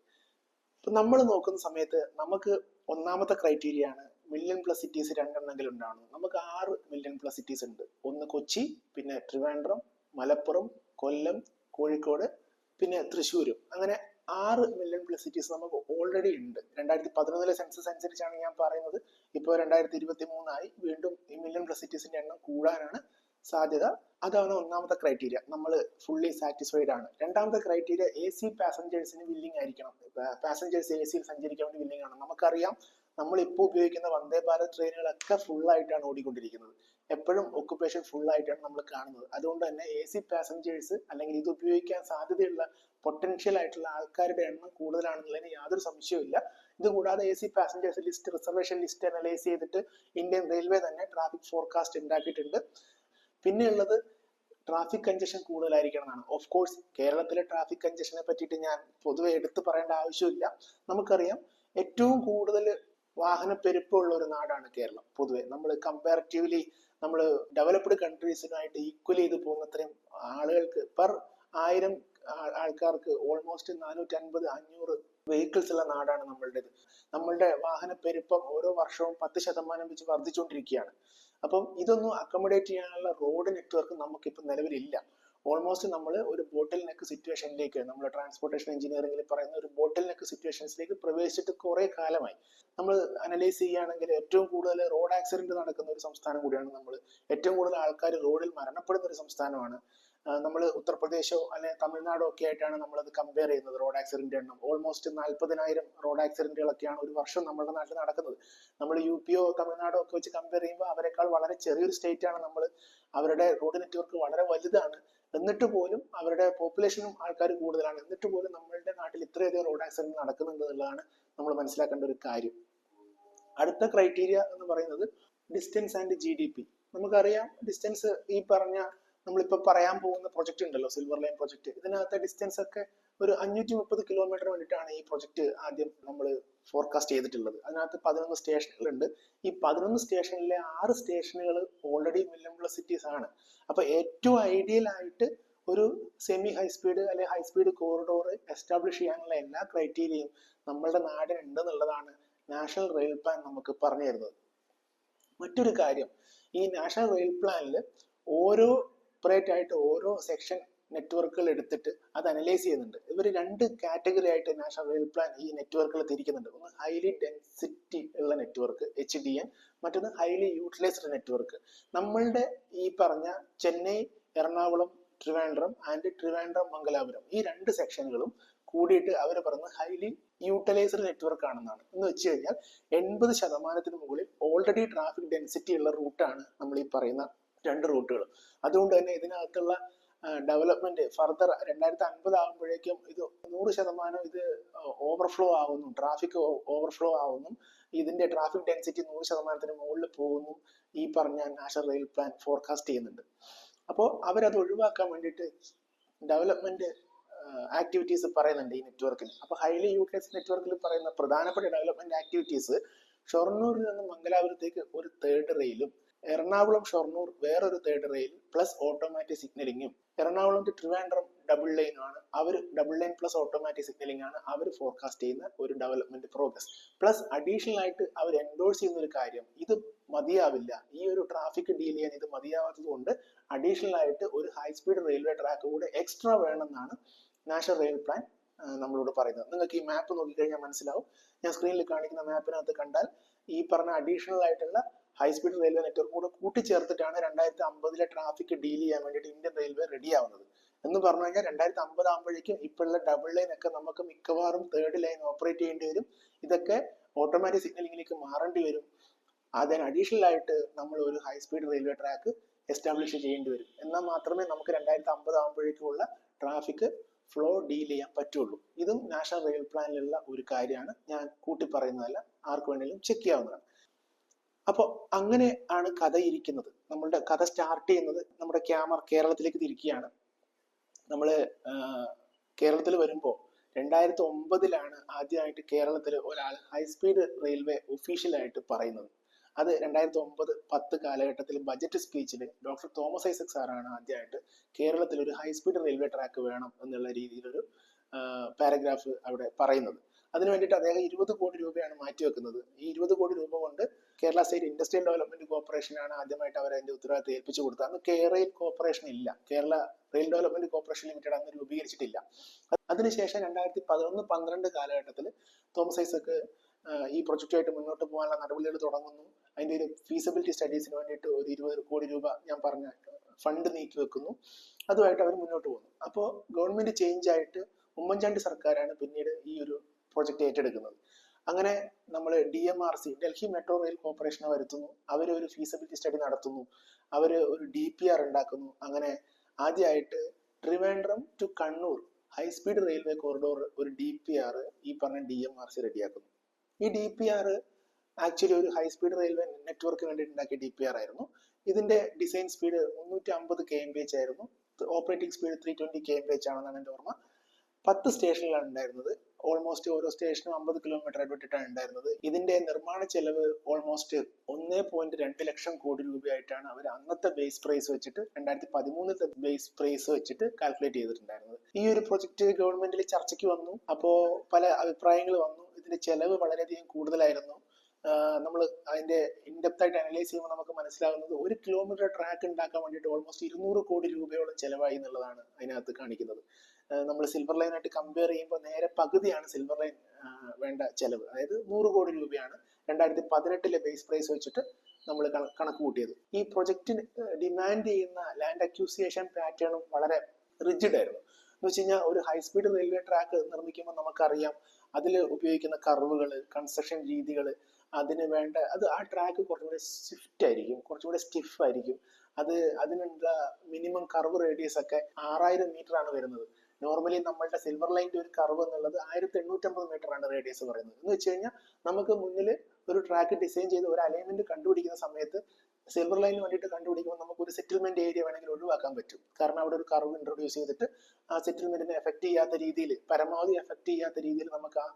[SPEAKER 1] ഇപ്പൊ നമ്മൾ നോക്കുന്ന സമയത്ത് നമുക്ക് ഒന്നാമത്തെ ക്രൈറ്റീരിയ ആണ് മില്യൺ പ്ലസ് സിറ്റീസ് 2 എണ്ണെങ്കിലും ഉണ്ടാവണം. നമുക്ക് 6 മില്യൺ പ്ലസ് സിറ്റീസ് ഉണ്ട്. ഒന്ന് കൊച്ചി, പിന്നെ ട്രിവാൻഡ്രം, മലപ്പുറം, കൊല്ലം, കോഴിക്കോട്, പിന്നെ തൃശ്ശൂരും. അങ്ങനെ 6 മില്യൺ പ്ലസ് സിറ്റീസ് നമുക്ക് ഓൾറെഡി ഉണ്ട്. 2011 സെൻസസ് അനുസരിച്ചാണ് ഞാൻ പറയുന്നത്. ഇപ്പോൾ 2023 ആയി. വീണ്ടും ഈ മില്യൺ പ്ലസ് സിറ്റീസിന്റെ എണ്ണം കൂടാനാണ് സാധ്യത. അതാണ് ഒന്നാമത്തെ ക്രൈറ്റീരിയ. നമ്മൾ ഫുള്ളി സാറ്റിസ്ഫൈഡ് ആണ്. രണ്ടാമത്തെ ക്രൈറ്റീരിയ AC പാസഞ്ചേഴ്സിന് വില്ലിംഗ് ആയിരിക്കണം. പാസഞ്ചേഴ്സ് ACയിൽ സഞ്ചരിക്കാൻ വേണ്ടി വില്ലിംഗ് ആണ്. നമുക്കറിയാം നമ്മളിപ്പോൾ ഉപയോഗിക്കുന്ന വന്ദേ ഭാരത് ട്രെയിനുകളൊക്കെ ഫുൾ ആയിട്ടാണ് ഓടിക്കൊണ്ടിരിക്കുന്നത്. എപ്പോഴും ഒക്കുപേഷൻ ഫുൾ ആയിട്ടാണ് നമ്മൾ കാണുന്നത്. അതുകൊണ്ട് തന്നെ AC പാസഞ്ചേഴ്സ് അല്ലെങ്കിൽ ഇത് ഉപയോഗിക്കാൻ സാധ്യതയുള്ള പൊട്ടൻഷ്യൽ ആയിട്ടുള്ള ആൾക്കാരുടെ എണ്ണം കൂടുതലാണെന്നുള്ളതിന് യാതൊരു സംശയവുമില്ല. ഇതുകൂടാതെ AC passengers list reservation list analyse ചെയ്തിട്ട് ഇന്ത്യൻ റെയിൽവേ തന്നെ ട്രാഫിക് ഫോർകാസ്റ്റ് ഉണ്ടാക്കിയിട്ടുണ്ട്. പിന്നെയുള്ളത് ട്രാഫിക് കൺജഷൻ കൂടുതലായിരിക്കണം എന്നാണ്. ഓഫ് കോഴ്സ് കേരളത്തിലെ ട്രാഫിക് കൺജഷനെ പറ്റിയിട്ട് ഞാൻ പൊതുവെ എടുത്തു പറയേണ്ട ആവശ്യമില്ല. നമുക്കറിയാം ഏറ്റവും കൂടുതൽ വാഹനപ്പെരുപ്പമുള്ള ഒരു നാടാണ് കേരളം. പൊതുവെ നമ്മൾ കമ്പാരിറ്റീവ്ലി നമ്മൾ ഡെവലപ്ഡ് കൺട്രീസിനായിട്ട് ഈക്വൽ ചെയ്ത് പോകുന്നത്രയും ആളുകൾക്ക് പെർ 1000 ആൾക്കാർക്ക് ഓൾമോസ്റ്റ് 450-500 വെഹിക്കിൾസ് ഉള്ള നാടാണ് നമ്മളുടേത്. നമ്മളുടെ വാഹനപ്പെരുപ്പം ഓരോ വർഷവും 10% വെച്ച് വർദ്ധിച്ചുകൊണ്ടിരിക്കുകയാണ്. അപ്പം ഇതൊന്നും അക്കോമഡേറ്റ് ചെയ്യാനുള്ള റോഡ് നെറ്റ്വർക്ക് നമുക്കിപ്പോൾ നിലവിലില്ല. ഓൾമോസ്റ്റ് നമ്മൾ ഒരു ബോട്ടിൽ നെക്ക് സിറ്റുവേഷനിലേക്ക്, നമ്മൾ ട്രാൻസ്പോർട്ടേഷൻ എഞ്ചിനീയറിംഗിൽ പറയുന്ന ഒരു ബോട്ടിൽ നെക്ക് സിറ്റുവേഷൻസിലേക്ക് പ്രവേശിച്ചിട്ട് കുറെ കാലമായി. നമ്മൾ അനലൈസ് ചെയ്യുകയാണെങ്കിൽ ഏറ്റവും കൂടുതൽ റോഡ് ആക്സിഡന്റ് നടക്കുന്ന ഒരു സംസ്ഥാനം കൂടിയാണ് നമ്മൾ. ഏറ്റവും കൂടുതൽ ആൾക്കാർ റോഡിൽ മരണപ്പെടുന്ന ഒരു സംസ്ഥാനമാണ്. നമ്മൾ ഉത്തർപ്രദേശോ അല്ലെങ്കിൽ തമിഴ്നാടോ ഒക്കെ ആയിട്ടാണ് നമ്മളത് കമ്പയർ ചെയ്യുന്നത്. റോഡ് ആക്സിഡന്റ് എണ്ണം ഓൾമോസ്റ്റ് 40,000 റോഡ് ആക്സിഡന്റുകളൊക്കെയാണ് ഒരു വർഷം നമ്മുടെ നാട്ടിൽ നടക്കുന്നത്. നമ്മൾ UPയോ തമിഴ്നാടോ ഒക്കെ വെച്ച് കമ്പയർ ചെയ്യുമ്പോൾ അവരെക്കാൾ വളരെ ചെറിയൊരു സ്റ്റേറ്റ് ആണ് നമ്മൾ. അവരുടെ റോഡ് നെറ്റ്വർക്ക് വളരെ വലുതാണ്. എന്നിട്ട് പോലും അവരുടെ പോപ്പുലേഷനും ആൾക്കാർ കൂടുതലാണ്. എന്നിട്ട് പോലും നമ്മളുടെ നാട്ടിൽ ഇത്രയധികം റോഡ് ആക്സിഡന്റ് നടക്കുന്നുണ്ട് എന്നുള്ളതാണ് നമ്മൾ മനസ്സിലാക്കേണ്ട ഒരു കാര്യം. അടുത്ത ക്രൈറ്റീരിയ എന്ന് പറയുന്നത് ഡിസ്റ്റൻസ് ആൻഡ് GDP. നമുക്കറിയാം ഡിസ്റ്റൻസ് ഈ പറഞ്ഞ നമ്മളിപ്പോൾ പറയാൻ പോകുന്ന പ്രൊജക്ട് ഉണ്ടല്ലോ, സിൽവർ ലൈൻ പ്രൊജക്ട്. ഇതിനകത്തെ ഡിസ്റ്റൻസ് ഒക്കെ ഒരു 530 കിലോമീറ്റർ വേണ്ടിയിട്ടാണ് ഈ പ്രൊജക്ട് ആദ്യം നമ്മൾ ഫോർകാസ്റ്റ് ചെയ്തിട്ടുള്ളത്. അതിനകത്ത് 11 സ്റ്റേഷനുകളുണ്ട്. ഈ 11 സ്റ്റേഷനിലെ 6 സ്റ്റേഷനുകൾ ഓൾറെഡി മില്യൺ പ്ലസ് സിറ്റീസ് ആണ്. അപ്പൊ ഏറ്റവും ഐഡിയൽ ആയിട്ട് ഒരു സെമി ഹൈ സ്പീഡ് അല്ലെങ്കിൽ ഹൈ സ്പീഡ് കോറിഡോർ എസ്റ്റാബ്ലിഷ് ചെയ്യാനുള്ള എല്ലാ ക്രൈറ്റീരിയയും നമ്മളുടെ നാടിനുണ്ട് എന്നുള്ളതാണ് നാഷണൽ റെയിൽ പ്ലാൻ നമുക്ക് പറഞ്ഞു തരുന്നത്. മറ്റൊരു കാര്യം, ഈ നാഷണൽ റെയിൽ പ്ലാനിൽ ഓരോ സെപ്പറേറ്റ് ആയിട്ട് ഓരോ സെക്ഷൻ നെറ്റ്വർക്കുകൾ എടുത്തിട്ട് അത് അനലൈസ് ചെയ്യുന്നുണ്ട്. ഇവർ 2 കാറ്റഗറി ആയിട്ട് നാഷണൽ റെയിൽ പ്ലാൻ ഈ നെറ്റ്വർക്കുകൾ തിരിക്കുന്നുണ്ട്. ഒന്ന് ഹൈലി ഡെൻസിറ്റി ഉള്ള നെറ്റ്വർക്ക് HDN, മറ്റൊന്ന് ഹൈലി യൂട്ടിലൈസ്ഡ് നെറ്റ്വർക്ക്. നമ്മളുടെ ഈ പറഞ്ഞ ചെന്നൈ, എറണാകുളം, ട്രിവാൻഡ്രം ആൻഡ് ട്രിവാൻഡ്രം മംഗലാപുരം ഈ 2 സെക്ഷനുകളും കൂടിയിട്ട് അവർ പറയുന്നത് ഹൈലി യൂട്ടിലൈസ്ഡ് നെറ്റ്വർക്ക് ആണെന്നാണ്. എന്ന് വെച്ച് കഴിഞ്ഞാൽ 80% മുകളിൽ ഓൾറെഡി ട്രാഫിക് ഡെൻസിറ്റി ഉള്ള റൂട്ടാണ് നമ്മൾ ഈ പറയുന്ന 2 റൂട്ടുകൾ. അതുകൊണ്ട് തന്നെ ഇതിനകത്തുള്ള ഡെവലപ്മെന്റ് ഫർദർ 2050 ആകുമ്പോഴേക്കും ഇത് 100% ഇത് ഓവർഫ്ലോ ആവുന്നു, ട്രാഫിക് ഓവർഫ്ലോ ആവുന്നു, ഇതിന്റെ ട്രാഫിക് ഡെൻസിറ്റി 100% മുകളിൽ പോകുന്നു ഈ പറഞ്ഞ നാഷണൽ റെയിൽ പ്ലാൻ ഫോർകാസ്റ്റ് ചെയ്യുന്നുണ്ട്. അപ്പോൾ അവരത് ഒഴിവാക്കാൻ വേണ്ടിയിട്ട് ഡെവലപ്മെന്റ് ആക്ടിവിറ്റീസ് പറയുന്നുണ്ട് ഈ നെറ്റ്വർക്കിൽ. അപ്പോൾ ഹൈലി യൂട്ടിലൈസ്ഡ് നെറ്റ്വർക്കിൽ പറയുന്ന പ്രധാനപ്പെട്ട ഡെവലപ്മെന്റ് ആക്ടിവിറ്റീസ് ഷൊർണൂരിൽ നിന്ന് മംഗലാപുരത്തേക്ക് ഒരു 3rd റെയിലും, എറണാകുളം ഷൊർണൂർ വേറൊരു 3rd റെയിൽ പ്ലസ് ഓട്ടോമാറ്റിക് സിഗ്നലിങ്ങും, എറണാകുളം ടു ട്രിവാൻഡ്രം ഡബിൾ ലൈനും ആണ് അവർ, double line plus automatic signalling ആണ് അവർ ഫോർകാസ്റ്റ് ചെയ്യുന്ന ഒരു ഡെവലപ്മെന്റ് പ്രോഗ്രസ്. പ്ലസ് അഡീഷണൽ ആയിട്ട് അവർ എൻഡോഴ്സ് ചെയ്യുന്ന ഒരു കാര്യം, ഇത് മതിയാവില്ല, ഈ ഒരു ട്രാഫിക് ഡീൽ ചെയ്യാൻ ഇത് മതിയാവാത്തത് കൊണ്ട് അഡീഷണൽ ആയിട്ട് ഒരു ഹൈ സ്പീഡ് റെയിൽവേ ട്രാക്ക് കൂടെ എക്സ്ട്രാ വേണമെന്നാണ് നാഷണൽ റെയിൽ പ്ലാൻ നമ്മളോട് പറയുന്നത്. നിങ്ങൾക്ക് ഈ മാപ്പ് നോക്കിക്കഴിഞ്ഞാൽ മനസ്സിലാവും. ഞാൻ സ്ക്രീനിൽ കാണിക്കുന്ന മാപ്പിനകത്ത് കണ്ടാൽ ഈ പറഞ്ഞ അഡീഷണൽ ആയിട്ടുള്ള ഹൈ സ്പീഡ് റെയിൽവേ നെറ്റ്വർക്ക് കൂടെ കൂട്ടിച്ചേർത്തിട്ടാണ് 2050 ട്രാഫിക് ഡീൽ ചെയ്യാൻ വേണ്ടിയിട്ട് ഇന്ത്യൻ റെയിൽവേ റെഡി ആവുന്നത്. എന്ന് പറഞ്ഞു കഴിഞ്ഞാൽ 2050 ആകുമ്പോഴേക്കും ഇപ്പോഴുള്ള ഡബിൾ ലൈൻ ഒക്കെ നമുക്ക് മിക്കവാറും 3rd ലൈൻ ഓപ്പറേറ്റ് ചെയ്യേണ്ടി വരും. ഇതൊക്കെ ഓട്ടോമാറ്റിക് സിഗ്നലിംഗിലേക്ക് മാറേണ്ടി വരും. അതിന് അഡീഷണൽ ആയിട്ട് നമ്മൾ ഒരു high speed railway track establish ചെയ്യേണ്ടി വരും. എന്നാൽ മാത്രമേ നമുക്ക് 2050 ആകുമ്പോഴേക്കുള്ള ട്രാഫിക് ഫ്ലോ ഡീൽ ചെയ്യാൻ പറ്റുള്ളൂ. ഇതും നാഷണൽ റെയിൽ പ്ലാനിലുള്ള ഒരു കാര്യമാണ്, ഞാൻ കൂട്ടി പറയുന്നതല്ല, ആർക്ക് വേണമെങ്കിലും ചെക്ക് ചെയ്യാവുന്നതാണ്. അപ്പോൾ അങ്ങനെ ആണ് കഥ ഇരിക്കുന്നത്. നമ്മളുടെ കഥ സ്റ്റാർട്ട് ചെയ്യുന്നത് നമ്മുടെ ക്യാമറ കേരളത്തിലേക്ക് തിരിക്കുകയാണ്. നമ്മൾ കേരളത്തിൽ വരുമ്പോൾ 2009 ആദ്യമായിട്ട് കേരളത്തിൽ ഒരാൾ ഹൈസ്പീഡ് റെയിൽവേ ഒഫീഷ്യലായിട്ട് പറയുന്നത്. അത് 2009-10 കാലഘട്ടത്തിൽ ബജറ്റ് സ്പീച്ചിൽ ഡോക്ടർ തോമസ് ഐസക് സാറാണ് ആദ്യമായിട്ട് കേരളത്തിൽ ഒരു ഹൈസ്പീഡ് റെയിൽവേ ട്രാക്ക് വേണം എന്നുള്ള രീതിയിലൊരു പാരഗ്രാഫ് അവിടെ പറയുന്നത്. അതിനു വേണ്ടിയിട്ട് അദ്ദേഹം 20 കോടി രൂപയാണ് മാറ്റിവെക്കുന്നത്. ഈ 20 കോടി രൂപ കൊണ്ട് കേരള സ്റ്റേറ്റ് ഇൻഡസ്ട്രിയൽ ഡെവലപ്മെന്റ് കോർപ്പറേഷനാണ് ആദ്യമായിട്ട് അവർ അതിന്റെ ഉത്തരവാദിത്തം ഏൽപ്പിച്ചു കൊടുത്തത്. അന്ന് കേരള കോർപ്പറേഷൻ ഇല്ല, Kerala rail development corporation limited അന്ന് രൂപീകരിച്ചിട്ടില്ല. അതിനുശേഷം 2011-12 കാലഘട്ടത്തിൽ തോമസ് ഐസക് ഈ പ്രൊജക്റ്റുമായിട്ട് മുന്നോട്ട് പോകാനുള്ള നടപടികൾ തുടങ്ങുന്നു. അതിന്റെ ഒരു ഫീസിബിലിറ്റി സ്റ്റഡീസിന് വേണ്ടിയിട്ട് ഒരു 20 കോടി രൂപ ഞാൻ പറഞ്ഞ ഫണ്ട് നീക്കി വെക്കുന്നു. അതുമായിട്ട് അവർ മുന്നോട്ട് പോകുന്നു. അപ്പോൾ ഗവൺമെന്റ് ചേഞ്ച് ആയിട്ട് ഉമ്മൻചാണ്ടി സർക്കാരാണ് പിന്നീട് ഈ ഒരു പ്രൊജക്ട് ഏറ്റെടുക്കുന്നത്. അങ്ങനെ നമ്മൾ DMRC ഡൽഹി മെട്രോ റെയിൽ കോർപ്പറേഷനെ വരുത്തുന്നു. അവർ ഒരു ഫീസിബിലിറ്റി സ്റ്റഡി നടത്തുന്നു, അവർ ഒരു DPR ഉണ്ടാക്കുന്നു. അങ്ങനെ ആദ്യമായിട്ട് Trivandrum to Kannur high speed railway corridor ഒരു DPR ഈ പറഞ്ഞ DMRC റെഡിയാക്കുന്നു. ഈ DPR ആക്ച്വലി ഒരു ഹൈ സ്പീഡ് റെയിൽവേ നെറ്റ്വർക്ക് വേണ്ടിയിട്ട് ഉണ്ടാക്കിയ DPR ആയിരുന്നു. ഇതിന്റെ ഡിസൈൻ സ്പീഡ് 350 kmph ആയിരുന്നു. ഓപ്പറേറ്റിംഗ് സ്പീഡ് 320 kmph ആണെന്നാണ് എൻ്റെ ഓർമ്മ. 10 സ്റ്റേഷനിലാണ് ഉണ്ടായിരുന്നത്. ഓൾമോസ്റ്റ് ഓരോ സ്റ്റേഷനും 50 കിലോമീറ്റർ ഇടവിട്ടിട്ടാണ് ഉണ്ടായിരുന്നത്. ഇതിന്റെ നിർമ്മാണ ചെലവ് ഓൾമോസ്റ്റ് 1.2 ലക്ഷം കോടി രൂപയായിട്ടാണ് അവർ അന്നത്തെ ബേസ് പ്രൈസ് വെച്ചിട്ട് 2013 ബേസ് പ്രൈസ് വെച്ചിട്ട് കാൽക്കുലേറ്റ് ചെയ്തിട്ടുണ്ടായിരുന്നത്. ഈ ഒരു പ്രൊജക്ട് ഗവൺമെന്റിൽ ചർച്ചയ്ക്ക് വന്നു. അപ്പോൾ പല അഭിപ്രായങ്ങൾ വന്നു. ഇതിന്റെ ചെലവ് വളരെയധികം കൂടുതലായിരുന്നു. നമ്മൾ അതിന്റെ ഇൻഡെപ്ത് ആയിട്ട് അനലൈസ് ചെയ്യുമ്പോൾ നമുക്ക് മനസ്സിലാകുന്നത് 1 കിലോമീറ്റർ ട്രാക്ക് ഉണ്ടാക്കാൻ വേണ്ടിയിട്ട് ഓൾമോസ്റ്റ് 200 കോടി രൂപയോളം ചെലവായി എന്നുള്ളതാണ് അതിനകത്ത് കാണിക്കുന്നത്. നമ്മൾ സിൽവർ ലൈനായിട്ട് കമ്പയർ ചെയ്യുമ്പോൾ നേരെ പകുതിയാണ് സിൽവർ ലൈൻ വേണ്ട ചെലവ്. അതായത് 100 കോടി രൂപയാണ് 2018 ബേസ് പ്രൈസ് വെച്ചിട്ട് നമ്മൾ കണക്ക് കൂട്ടിയത്. ഈ പ്രൊജക്റ്റിന് ഡിമാൻഡ് ചെയ്യുന്ന ലാൻഡ് അക്യൂസിയേഷൻ പാറ്റേണും വളരെ റിജിഡ് ആയിരുന്നു. എന്ന് വെച്ച് കഴിഞ്ഞാൽ ഒരു ഹൈ സ്പീഡ് റെയിൽവേ ട്രാക്ക് നിർമ്മിക്കുമ്പോൾ നമുക്കറിയാം അതിൽ ഉപയോഗിക്കുന്ന കർവുകൾ, കൺസ്ട്രക്ഷൻ രീതികൾ, അതിന് വേണ്ട ആ ട്രാക്ക് കുറച്ചുകൂടെ സ്വിഫ്റ്റ് ആയിരിക്കും, കുറച്ചുകൂടെ സ്റ്റിഫ് ആയിരിക്കും. അതിനുള്ള മിനിമം കർവ് റേഡിയസ് ഒക്കെ 6000 മീറ്റർ ആണ് വരുന്നത്. നോർമലി നമ്മളുടെ സിൽവർ ലൈനിന്റെ ഒരു കർവ് എന്നുള്ളത് 1850 മീറ്റർ ആണ് റേഡിയസ് പറയുന്നത്. എന്ന് വെച്ച് കഴിഞ്ഞാൽ നമുക്ക് മുന്നിൽ ഒരു ട്രാക്ക് ഡിസൈൻ ചെയ്ത് ഒരു അലൈൻമെന്റ് കണ്ടുപിടിക്കുന്ന സമയത്ത് സിൽവർ ലൈനിന് വേണ്ടിയിട്ട് കണ്ടുപിടിക്കുമ്പോൾ നമുക്ക് ഒരു സെറ്റിൽമെന്റ് ഏരിയ വേണമെങ്കിൽ ഒഴിവാക്കാൻ പറ്റും. കാരണം അവിടെ ഒരു കർവ് ഇൻട്രൊഡ്യൂസ് ചെയ്തിട്ട് ആ സെറ്റിൽമെന്റിനെ എഫക്ട് ചെയ്യാത്ത രീതിയിൽ, പരമാവധി എഫക്ട് ചെയ്യാത്ത രീതിയിൽ നമുക്ക് ആ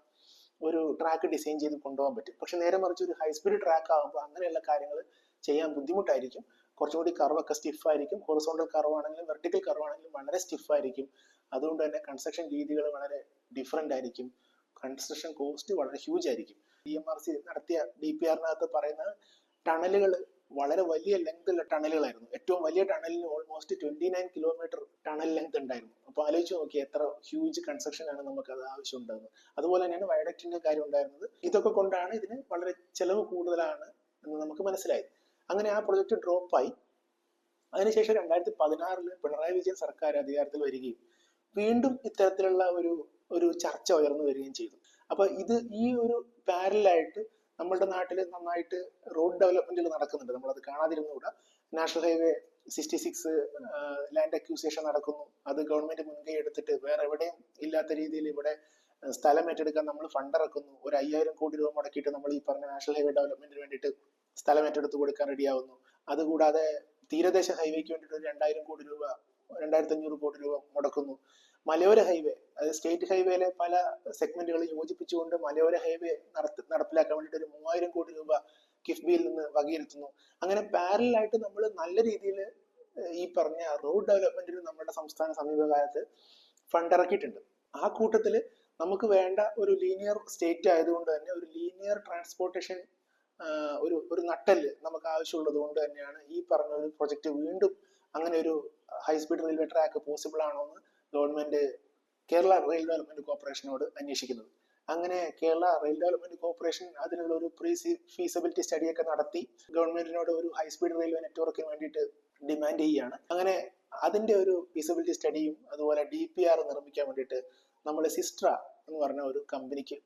[SPEAKER 1] ഒരു ട്രാക്ക് ഡിസൈൻ ചെയ്ത് കൊണ്ടുപോകാൻ പറ്റും. പക്ഷെ നേരെ മറിച്ച് ഒരു ഹൈ സ്പീഡ് ട്രാക്ക് ആകുമ്പോൾ അങ്ങനെയുള്ള കാര്യങ്ങൾ ചെയ്യാൻ ബുദ്ധിമുട്ടായിരിക്കും. കുറച്ചുകൂടി കർവൊക്കെ സ്റ്റിഫ് ആയിരിക്കും. ഹൊറിസോണ്ടൽ കർവ് ആണെങ്കിലും വെർട്ടിക്കൽ കർവ് ആണെങ്കിലും വളരെ സ്റ്റിഫ് ആയിരിക്കും. അതുകൊണ്ട് തന്നെ കൺസ്ട്രക്ഷൻ രീതികൾ വളരെ ഡിഫറെന്റ് ആയിരിക്കും. കൺസ്ട്രക്ഷൻ കോസ്റ്റ് വളരെ ഹ്യൂജ് ആയിരിക്കും. DMRC നടത്തിയ DPRനകത്ത് പറയുന്ന ടണലുകൾ വളരെ വലിയ ലെങ്ത് ഉള്ള ടണലുകളായിരുന്നു. ഏറ്റവും വലിയ ടണലിന് ഓൾമോസ്റ്റ് 29 കിലോമീറ്റർ ടണൽ ലെങ്ത് ഉണ്ടായിരുന്നു. അപ്പോൾ ആലോചിച്ച് നോക്കി എത്ര ഹ്യൂജ് കൺസ്ട്രക്ഷൻ ആണ് നമുക്ക് അത് ആവശ്യം ഉണ്ടാകുന്നത്. അതുപോലെ തന്നെയാണ് വയഡക്റ്റിന്റെ കാര്യം ഉണ്ടായിരുന്നത്. ഇതൊക്കെ കൊണ്ടാണ് ഇതിന് വളരെ ചെലവ് കൂടുതലാണ് എന്ന് നമുക്ക് മനസ്സിലായത്. അങ്ങനെ ആ പ്രൊജക്ട് ഡ്രോപ്പായി. അതിനുശേഷം 2016 പിണറായി വിജയൻ സർക്കാർ അധികാരത്തിൽ വരികയും വീണ്ടും ഇത്തരത്തിലുള്ള ഒരു ഒരു ചർച്ച ഉയർന്നു വരികയും ചെയ്തു. അപ്പൊ ഈ ഒരു പാരലായിട്ട് നമ്മുടെ നാട്ടിൽ നന്നായിട്ട് റോഡ് ഡെവലപ്മെന്റുകൾ നടക്കുന്നുണ്ട്. നമ്മളത് കാണാതിരുന്നുകൂടാ. നാഷണൽ ഹൈവേ 66 ലാൻഡ് അക്യൂസിയേഷൻ നടക്കുന്നു. അത് ഗവൺമെന്റ് മുൻകൈ എടുത്തിട്ട് വേറെ എവിടെയും ഇല്ലാത്ത രീതിയിൽ ഇവിടെ സ്ഥലം ഏറ്റെടുക്കാൻ നമ്മൾ ഫണ്ട് ഇറക്കുന്നു. ഒരു 5000 കോടി രൂപ മുടക്കിയിട്ട് നമ്മൾ ഈ പറഞ്ഞ നാഷണൽ ഹൈവേ ഡെവലപ്മെന്റിന് വേണ്ടിയിട്ട് സ്ഥലം ഏറ്റെടുത്ത് കൊടുക്കാൻ റെഡിയാവുന്നു. അതുകൂടാതെ തീരദേശ ഹൈവേക്ക് വേണ്ടിയിട്ട് 2000 കോടി രൂപ 2500 കോടി രൂപ മുടക്കുന്നു. മലയോര ഹൈവേ, അതായത് സ്റ്റേറ്റ് ഹൈവേയിലെ പല സെഗ്മെന്റുകൾ യോജിപ്പിച്ചുകൊണ്ട് മലയോര ഹൈവേ നടപ്പിലാക്കാൻ വേണ്ടിയിട്ട് ഒരു 3000 കോടി രൂപ കിഫ്ബിയിൽ നിന്ന് വകയിരുത്തുന്നു. അങ്ങനെ പാരലായിട്ട് നമ്മൾ നല്ല രീതിയിൽ ഈ പറഞ്ഞ റോഡ് ഡെവലപ്മെന്റിന് നമ്മുടെ സംസ്ഥാന സമീപകാലത്ത് ഫണ്ട് ഇറക്കിയിട്ടുണ്ട്. ആ കൂട്ടത്തിൽ നമുക്ക് വേണ്ട ഒരു ലീനിയർ സ്റ്റേറ്റ് ആയതുകൊണ്ട് തന്നെ ഒരു ലീനിയർ ട്രാൻസ്പോർട്ടേഷൻ ഒരു നട്ടല് നമുക്ക് ആവശ്യമുള്ളത് കൊണ്ട് തന്നെയാണ് ഈ പറഞ്ഞ ഒരു പ്രൊജക്ട് വീണ്ടും അങ്ങനെ ഒരു ഹൈസ്പീഡ് റെയിൽവേ ട്രാക്ക് പോസിബിൾ ആണോ എന്ന് ഗവൺമെന്റ് കേരള റെയിൽ ഡെവലപ്മെന്റ് കോർപ്പറേഷനോട് അന്വേഷിക്കുന്നത്. അങ്ങനെ കേരള റെയിൽ ഡെവലപ്മെന്റ് കോർപ്പറേഷൻ അതിനുള്ള ഒരു പ്രീ ഫീസിബിലിറ്റി സ്റ്റഡിയൊക്കെ നടത്തി ഗവൺമെന്റിനോട് ഒരു ഹൈസ്പീഡ് റെയിൽവേ നെറ്റ്വർക്കിന് വേണ്ടിയിട്ട് ഡിമാൻഡ് ചെയ്യുകയാണ്. അങ്ങനെ അതിന്റെ ഒരു ഫീസിബിലിറ്റി സ്റ്റഡിയും അതുപോലെ DPR നിർമ്മിക്കാൻ വേണ്ടിയിട്ട് നമ്മൾ സിസ്ട്ര എന്ന് പറഞ്ഞ ഒരു കമ്പനിക്ക്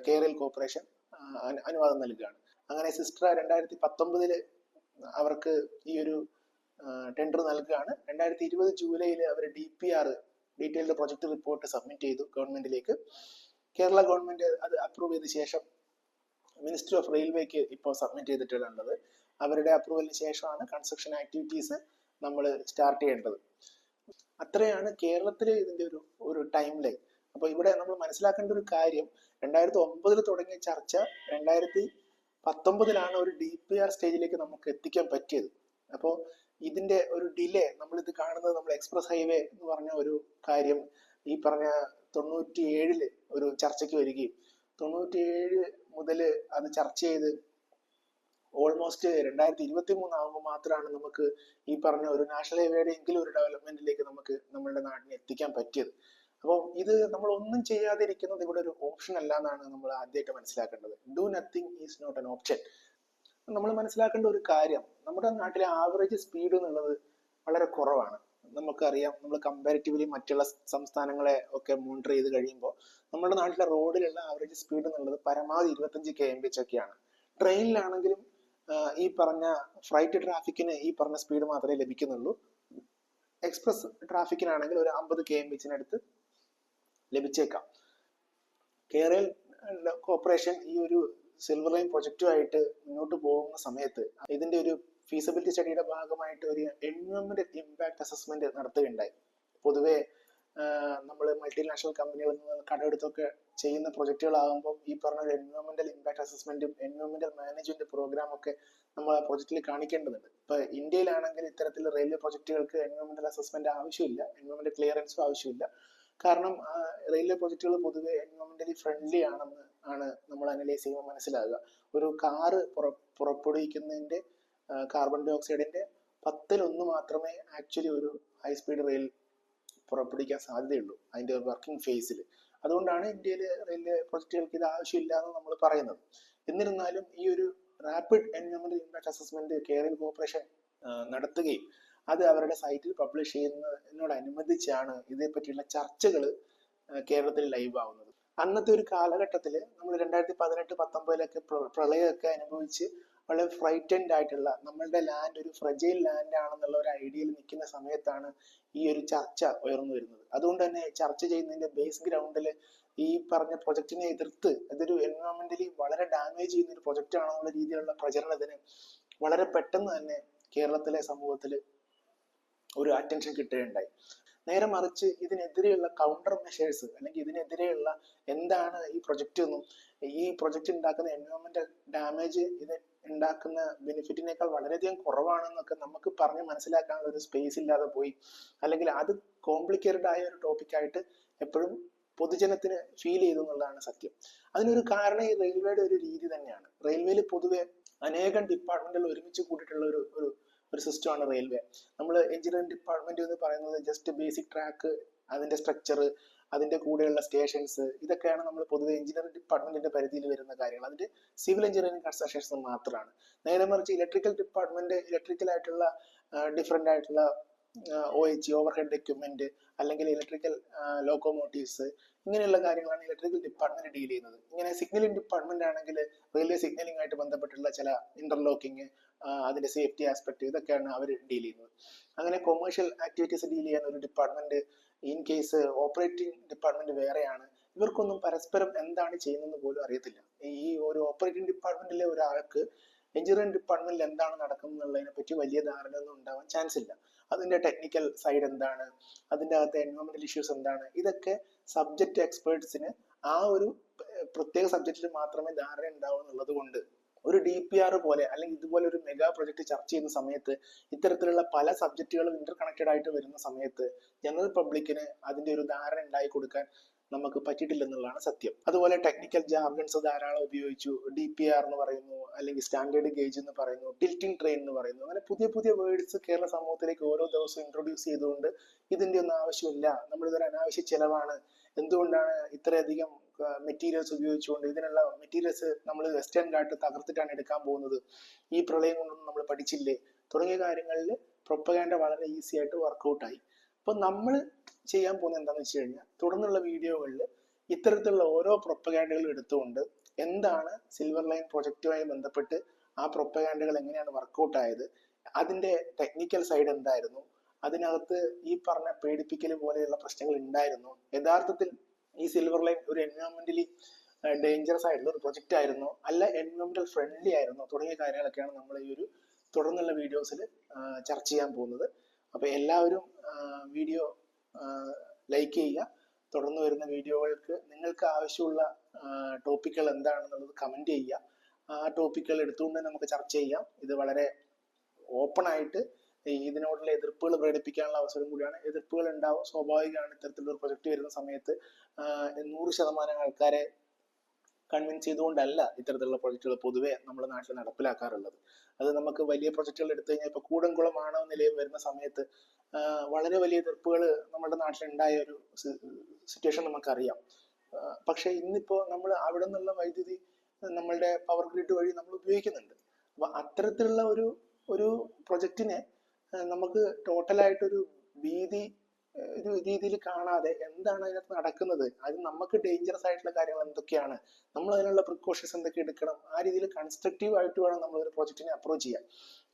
[SPEAKER 1] കേരള കോർപ്പറേഷൻ അനുവാദം നൽകുകയാണ്. അങ്ങനെ സിസ്ട്ര 2019 അവർക്ക് ഈ ഒരു ടെൻഡർ നൽകുകയാണ്. 2020 ജൂലൈയിൽ അവർ DPR detailed project report submit ചെയ്തു ഗവൺമെന്റിലേക്ക്. കേരള ഗവൺമെന്റ് അത് അപ്രൂവ് ചെയ്ത ശേഷം മിനിസ്ട്രി ഓഫ് റെയിൽവേക്ക് ഇപ്പോൾ സബ്മിറ്റ് ചെയ്തിട്ടുള്ളത്. അവരുടെ അപ്രൂവലിന് ശേഷമാണ് കൺസ്ട്രക്ഷൻ ആക്ടിവിറ്റീസ് നമ്മൾ സ്റ്റാർട്ട് ചെയ്യേണ്ടത്. അത്രയാണ് കേരളത്തിലെ ഇതിന്റെ ഒരു ടൈം ലൈൻ. അപ്പൊ ഇവിടെ നമ്മൾ മനസ്സിലാക്കേണ്ട ഒരു കാര്യം, 2009 തുടങ്ങിയ ചർച്ച 2019 ഒരു DPR സ്റ്റേജിലേക്ക് നമുക്ക് എത്തിക്കാൻ പറ്റിയത്. അപ്പോൾ ഇതിന്റെ ഒരു ഡിലേ നമ്മളിത് കാണുന്നത്, നമ്മൾ എക്സ്പ്രസ് ഹൈവേ എന്ന് പറഞ്ഞ ഒരു കാര്യം ഈ പറഞ്ഞ 97 ഒരു ചർച്ചയ്ക്ക് വരികയും 97 മുതൽ അത് ചർച്ച ചെയ്ത് ഓൾമോസ്റ്റ് 2023 ആകുമ്പോൾ മാത്രമാണ് നമുക്ക് ഈ പറഞ്ഞ ഒരു നാഷണൽ ഹൈവേയുടെ എങ്കിലും ഒരു ഡെവലപ്മെന്റിലേക്ക് നമുക്ക് നമ്മളുടെ നാടിനെ എത്തിക്കാൻ പറ്റിയത്. അപ്പോൾ ഇത് നമ്മൾ ഒന്നും ചെയ്യാതിരിക്കുന്നത് ഇവിടെ ഒരു ഓപ്ഷൻ അല്ല എന്നാണ് നമ്മൾ ആദ്യമായിട്ട് മനസ്സിലാക്കേണ്ടത്. Do nothing is not an option. നമ്മൾ മനസ്സിലാക്കേണ്ട ഒരു കാര്യം, നമ്മുടെ നാട്ടിലെ ആവറേജ് സ്പീഡ് എന്നുള്ളത് വളരെ കുറവാണ്. നമുക്കറിയാം, നമ്മൾ കമ്പാരിറ്റീവ്ലി മറ്റുള്ള സംസ്ഥാനങ്ങളെ ഒക്കെ മോണിറ്റർ ചെയ്ത് കഴിയുമ്പോൾ നമ്മുടെ നാട്ടിലെ റോഡിലുള്ള ആവറേജ് സ്പീഡ് എന്നുള്ളത് പരമാവധി 25 km/h ഒക്കെയാണ്. ട്രെയിനിലാണെങ്കിലും ഈ പറഞ്ഞ ഫ്രൈറ്റ് ട്രാഫിക്കിന് ഈ പറഞ്ഞ സ്പീഡ് മാത്രമേ ലഭിക്കുന്നുള്ളൂ. എക്സ്പ്രസ് ട്രാഫിക്കിനാണെങ്കിൽ ഒരു 50 km/h ലഭിച്ചേക്കാം. കേരള കോർപ്പറേഷൻ ഈ ഒരു സിൽവർ ലൈൻ പ്രൊജക്റ്റുമായിട്ട് മുന്നോട്ട് പോകുന്ന സമയത്ത് ഇതിന്റെ ഒരു ഫീസിബിലിറ്റി സ്റ്റഡിയുടെ ഭാഗമായിട്ട് ഒരു എൻവയോൺമെന്റൽ ഇമ്പാക്ട് അസസ്മെന്റ് നടത്തുകയുണ്ടായി. പൊതുവെ നമ്മൾ മൾട്ടിനാഷണൽ കമ്പനികളിൽ നിന്ന് കടമെടുത്തൊക്കെ ചെയ്യുന്ന പ്രൊജക്റ്റുകളാകുമ്പോൾ ഈ പറഞ്ഞ ഒരു എൻവയോൺമെന്റൽ ഇമ്പാക്ട് അസസ്മെന്റും എൻവയോൺമെന്റൽ മാനേജ്മെന്റ് പ്രോഗ്രാം ഒക്കെ നമ്മൾ ആ പ്രൊജക്റ്റിൽ കാണിക്കേണ്ടതുണ്ട്. ഇപ്പൊ ഇന്ത്യയിലാണെങ്കിൽ ഇത്തരത്തിൽ റെയിൽവേ പ്രൊജക്റ്റുകൾക്ക് എൻവയോൺമെന്റൽ അസസ്മെന്റ് ആവശ്യമില്ല, എൻവയോൺമെന്റൽ ക്ലിയറൻസും ആവശ്യമില്ല. കാരണം റെയിൽവേ പ്രൊജക്റ്റുകൾ പൊതുവെ എൻവയോൺമെന്റലി ഫ്രണ്ട്ലി ആണ് നമ്മൾ അനലൈസ് ചെയ്യുമ്പോൾ മനസ്സിലാകുക. ഒരു കാറ് പുറപ്പെടുവിക്കുന്നതിന്റെ കാർബൺ ഡൈ ഓക്സൈഡിന്റെ 10% മാത്രമേ ആക്ച്വലി ഒരു ഹൈസ്പീഡ് റെയിൽ പുറപ്പെടുവിക്കാൻ സാധ്യതയുള്ളൂ അതിന്റെ വർക്കിംഗ് ഫേസിൽ. അതുകൊണ്ടാണ് ഇന്ത്യയിലെ റെയിൽവേ പ്രൊജക്റ്റുകൾക്ക് ഇത് ആവശ്യമില്ല എന്ന് നമ്മൾ പറയുന്നത്. എന്നിരുന്നാലും ഈ ഒരു റാപ്പിഡ് എൻവയോൺമെന്റൽ ഇമ്പാക്ട് അസസ്മെന്റ് കേരള കോർപ്പറേഷൻ നടത്തുകയും അത് അവരുടെ സൈറ്റിൽ പബ്ലിഷ് ചെയ്യുന്നതിനോടനുബന്ധിച്ചാണ് ഇതേപ്പറ്റിയുള്ള ചർച്ചകൾ കേരളത്തിൽ ലൈവ് ആവുന്നത്. അന്നത്തെ ഒരു കാലഘട്ടത്തിൽ നമ്മൾ 2018-19 പ്രളയമൊക്കെ അനുഭവിച്ച് വളരെ ഫ്രൈറ്റൻഡ് ആയിട്ടുള്ള, നമ്മളുടെ ലാൻഡ് ഒരു ഫ്രജൈൽ ലാൻഡ് ആണെന്നുള്ള ഒരു ഐഡിയയിൽ നിൽക്കുന്ന സമയത്താണ് ഈ ഒരു ചർച്ച ഉയർന്നു വരുന്നത്. അതുകൊണ്ട് തന്നെ ചർച്ച ചെയ്യുന്നതിന്റെ ബേസ് ഗ്രൗണ്ടിൽ ഈ പറഞ്ഞ പ്രൊജക്റ്റിനെ എതിർത്ത് ഇതൊരു എൻവയോൺമെന്റലി വളരെ ഡാമേജ് ചെയ്യുന്ന ഒരു പ്രൊജക്റ്റ് ആണെന്നുള്ള രീതിയിലുള്ള പ്രചരണത്തിന് വളരെ പെട്ടെന്ന് തന്നെ കേരളത്തിലെ സമൂഹത്തിൽ ഒരു അറ്റൻഷൻ കിട്ടുകയുണ്ടായി. നേരെ മറിച്ച് ഇതിനെതിരെയുള്ള കൗണ്ടർ മെഷേഴ്സ് അല്ലെങ്കിൽ ഇതിനെതിരെയുള്ള എന്താണ് ഈ പ്രൊജക്റ്റ് എന്നും ഈ പ്രൊജക്റ്റ് ഉണ്ടാക്കുന്ന എൻവയോൺമെന്റൽ ഡാമേജ് ഇത് ഉണ്ടാക്കുന്ന ബെനിഫിറ്റിനേക്കാൾ വളരെയധികം കുറവാണെന്നൊക്കെ നമുക്ക് പറഞ്ഞ് മനസ്സിലാക്കാനുള്ള ഒരു സ്പേസ് ഇല്ലാതെ പോയി. അല്ലെങ്കിൽ അത് കോംപ്ലിക്കേറ്റഡ് ആയ ഒരു ടോപ്പിക്കായിട്ട് എപ്പോഴും പൊതുജനത്തിന് ഫീൽ ചെയ്തു എന്നുള്ളതാണ് സത്യം. അതിനൊരു കാരണം ഈ റെയിൽവേയുടെ ഒരു രീതി തന്നെയാണ്. റെയിൽവേയിൽ പൊതുവെ അനേകം ഡിപ്പാർട്ട്മെന്റുകൾ ഒരുമിച്ച് കൂട്ടിയിട്ടുള്ള ഒരു സിസ്റ്റമാണ് റെയിൽവേ. നമ്മൾ എഞ്ചിനീയറിംഗ് ഡിപ്പാർട്ട്മെന്റ് എന്ന് പറയുന്നത് ജസ്റ്റ് ബേസിക് ട്രാക്ക്, അതിന്റെ സ്ട്രക്ചർ, അതിന്റെ കൂടെയുള്ള സ്റ്റേഷൻസ്, ഇതൊക്കെയാണ് നമ്മൾ പൊതുവെ എഞ്ചിനീയറിംഗ് ഡിപ്പാർട്ട്മെന്റിന്റെ പരിധിയിൽ വരുന്ന കാര്യങ്ങൾ. അതിന്റെ സിവിൽ എഞ്ചിനീയറിംഗ് കൺസ്ട്രക്ഷൻസ് മാത്രമാണ്. നേരെ മറിച്ച് ഇലക്ട്രിക്കൽ ഡിപ്പാർട്ട്മെന്റ് ഇലക്ട്രിക്കൽ ആയിട്ടുള്ള ഡിഫറെന്റ് ആയിട്ടുള്ള OH ഓവർഹെഡ് എക്യുപ്മെന്റ് അല്ലെങ്കിൽ ഇലക്ട്രിക്കൽ ലോക്കോമോട്ടീവ്സ്, ഇങ്ങനെയുള്ള കാര്യങ്ങളാണ് ഇലക്ട്രിക്കൽ ഡിപ്പാർട്ട്മെന്റ് ഡീൽ ചെയ്യുന്നത്. ഇങ്ങനെ സിഗ്നലിംഗ് ഡിപ്പാർട്ട്മെന്റ് ആണെങ്കിൽ റെയിൽവേ സിഗ്നലിംഗ് ആയിട്ട് ബന്ധപ്പെട്ടുള്ള ചില ഇന്റർലോക്കിംഗ്, അതിന്റെ സേഫ്റ്റി ആസ്പെക്ട്, ഇതൊക്കെയാണ് അവർ ഡീൽ ചെയ്യുന്നത്. അങ്ങനെ കൊമേഴ്ഷ്യൽ ആക്ടിവിറ്റീസ് ഡീൽ ചെയ്യാൻ ഒരു department, in case operating department വേറെയാണ്. ഇവർക്കൊന്നും പരസ്പരം എന്താണ് ചെയ്യുന്നതെന്ന് പോലും അറിയത്തില്ല. ഈ ഒരു ഓപ്പറേറ്റിംഗ് ഡിപ്പാർട്ട്മെന്റിലെ ഒരാൾക്ക് എഞ്ചിനീയറിംഗ് ഡിപ്പാർട്ട്മെന്റിൽ എന്താണ് നടക്കുന്നതിനെ പറ്റി വലിയ ധാരണയൊന്നും ഉണ്ടാവാൻ ചാൻസ് ഇല്ല. അതിന്റെ ടെക്നിക്കൽ സൈഡ് എന്താണ്, അതിൻ്റെ അകത്തെ എൻവയോൺമെന്റൽ ഇഷ്യൂസ് എന്താണ്, ഇതൊക്കെ സബ്ജക്റ്റ് എക്സ്പേർട്സിന് ആ ഒരു പ്രത്യേക സബ്ജക്റ്റിൽ മാത്രമേ ധാരണ ഉണ്ടാവൂ എന്നുള്ളത് കൊണ്ട് ഒരു DPR പോലെ അല്ലെങ്കിൽ ഇതുപോലെ ഒരു മെഗാ പ്രൊജക്ട് ചർച്ച ചെയ്യുന്ന സമയത്ത് ഇത്തരത്തിലുള്ള പല സബ്ജക്റ്റുകളും ഇന്റർ കണക്റ്റഡ് ആയിട്ട് വരുന്ന സമയത്ത് ജനറൽ പബ്ലിക്കിന് അതിന്റെ ഒരു ധാരണ ഉണ്ടായി കൊടുക്കാൻ നമുക്ക് പറ്റിയിട്ടില്ലെന്നുള്ളതാണ് സത്യം. അതുപോലെ ടെക്നിക്കൽ ജാർഗൺസ് ധാരാളം ഉപയോഗിച്ചു. DPR എന്ന് പറയുന്നു, അല്ലെങ്കിൽ സ്റ്റാൻഡേർഡ് ഗേജ് എന്ന് പറയുന്നു, ടിൽറ്റിംഗ് ട്രെയിൻ എന്ന് പറയുന്നു. അങ്ങനെ പുതിയ പുതിയ വേർഡ്സ് കേരള സമൂഹത്തിലേക്ക് ഓരോ ദിവസവും ഇൻട്രൊഡ്യൂസ് ചെയ്തുകൊണ്ട് ഇതിന്റെ ഒന്നും ആവശ്യമില്ല, നമ്മളിതൊരു അനാവശ്യ ചെലവാണ്, എന്തുകൊണ്ടാണ് ഇത്രയധികം മെറ്റീരിയൽസ് ഉപയോഗിച്ചുകൊണ്ട്, ഇതിനുള്ള മെറ്റീരിയൽസ് നമ്മൾ വെസ്റ്റേൺ ഘാട്ട് തകർത്തിട്ടാണ് എടുക്കാൻ പോകുന്നത്, ഈ പ്രളയം കൊണ്ടൊന്നും നമ്മൾ പഠിച്ചില്ലേ, തുടങ്ങിയ കാര്യങ്ങളിൽ പ്രൊപ്പഗാൻഡ വളരെ ഈസി ആയിട്ട് വർക്കൗട്ടായി. അപ്പൊ നമ്മൾ ചെയ്യാൻ പോകുന്നത് എന്താണെന്ന് വെച്ച് കഴിഞ്ഞാൽ, തുടർന്നുള്ള വീഡിയോകളിൽ ഇത്തരത്തിലുള്ള ഓരോ പ്രൊപ്പഗാൻഡകളും എടുത്തുകൊണ്ട് എന്താണ് സിൽവർ ലൈൻ പ്രൊജക്റ്റുമായി ബന്ധപ്പെട്ട് ആ പ്രൊപ്പഗാൻഡകൾ എങ്ങനെയാണ് വർക്കൗട്ട് ആയത്, അതിന്റെ ടെക്നിക്കൽ സൈഡ് എന്തായിരുന്നു, അതിനകത്ത് ഈ പറഞ്ഞ പേടിപ്പിക്കൽ പോലെയുള്ള പ്രശ്നങ്ങൾ ഉണ്ടായിരുന്നു, യഥാർത്ഥത്തിൽ ഈ സിൽവർ ലൈൻ ഒരു എൻവയോൺമെന്റലി ഡേഞ്ചറസ് ആയിട്ടുള്ള ഒരു പ്രൊജക്റ്റ് ആയിരുന്നു, അല്ല എൻവയോൺമെന്റൽ ഫ്രണ്ട്ലി ആയിരുന്നു, തുടങ്ങിയ കാര്യങ്ങളൊക്കെയാണ് നമ്മൾ ഈ ഒരു തുടർന്നുള്ള വീഡിയോസിൽ ചർച്ച ചെയ്യാൻ പോകുന്നത്. അപ്പൊ എല്ലാവരും വീഡിയോ ലൈക്ക് ചെയ്യുക. തുടർന്ന് വരുന്ന വീഡിയോകൾക്ക് നിങ്ങൾക്ക് ആവശ്യമുള്ള ടോപ്പിക്കുകൾ എന്താണെന്നുള്ളത് കമന്റ് ചെയ്യുക. ആ ടോപ്പിക്കുകൾ എടുത്തുകൊണ്ട് നമുക്ക് ചർച്ച ചെയ്യാം. ഇത് വളരെ ഓപ്പൺ ആയിട്ട് ഇതിനോടുള്ള എതിർപ്പുകൾ പ്രകടിപ്പിക്കാനുള്ള അവസരം കൂടിയാണ്. എതിർപ്പുകൾ ഉണ്ടാവും, സ്വാഭാവികമാണ്. ഇത്തരത്തിലുള്ള ഒരു പ്രൊജക്ട് വരുന്ന സമയത്ത് 100% ആൾക്കാരെ കൺവിൻസ് ചെയ്തുകൊണ്ടല്ല ഇത്തരത്തിലുള്ള പ്രൊജക്റ്റുകൾ പൊതുവെ നമ്മുടെ നാട്ടിൽ നടപ്പിലാക്കാറുള്ളത്. അത് നമുക്ക് വലിയ പ്രൊജക്റ്റുകൾ എടുത്തു കഴിഞ്ഞാൽ ഇപ്പൊ കൂടംകുളം ആണവ നിലയം വരുന്ന സമയത്ത് വളരെ വലിയ എതിർപ്പുകൾ നമ്മുടെ നാട്ടിൽ ഉണ്ടായ ഒരു സിറ്റുവേഷൻ നമുക്കറിയാം. പക്ഷെ ഇന്നിപ്പോ നമ്മൾ അവിടെ നിന്നുള്ള വൈദ്യുതി നമ്മളുടെ പവർ ഗ്രിഡ് വഴി നമ്മൾ ഉപയോഗിക്കുന്നുണ്ട്. അപ്പൊ അത്തരത്തിലുള്ള ഒരു പ്രൊജക്റ്റിനെ നമുക്ക് ടോട്ടലായിട്ടൊരു ഭീതി ഒരു രീതിയിൽ കാണാതെ എന്താണ് അതിനകത്ത് നടക്കുന്നത്, അത് നമുക്ക് ഡേഞ്ചറസ് ആയിട്ടുള്ള കാര്യങ്ങൾ എന്തൊക്കെയാണ്, നമ്മൾ അതിനുള്ള പ്രിക്കോഷൻസ് എന്തൊക്കെ എടുക്കണം, ആ രീതിയിൽ കൺസ്ട്രക്റ്റീവ് ആയിട്ട് വേണം നമ്മൾ ഒരു പ്രൊജക്റ്റിനെ അപ്രോച്ച് ചെയ്യാൻ.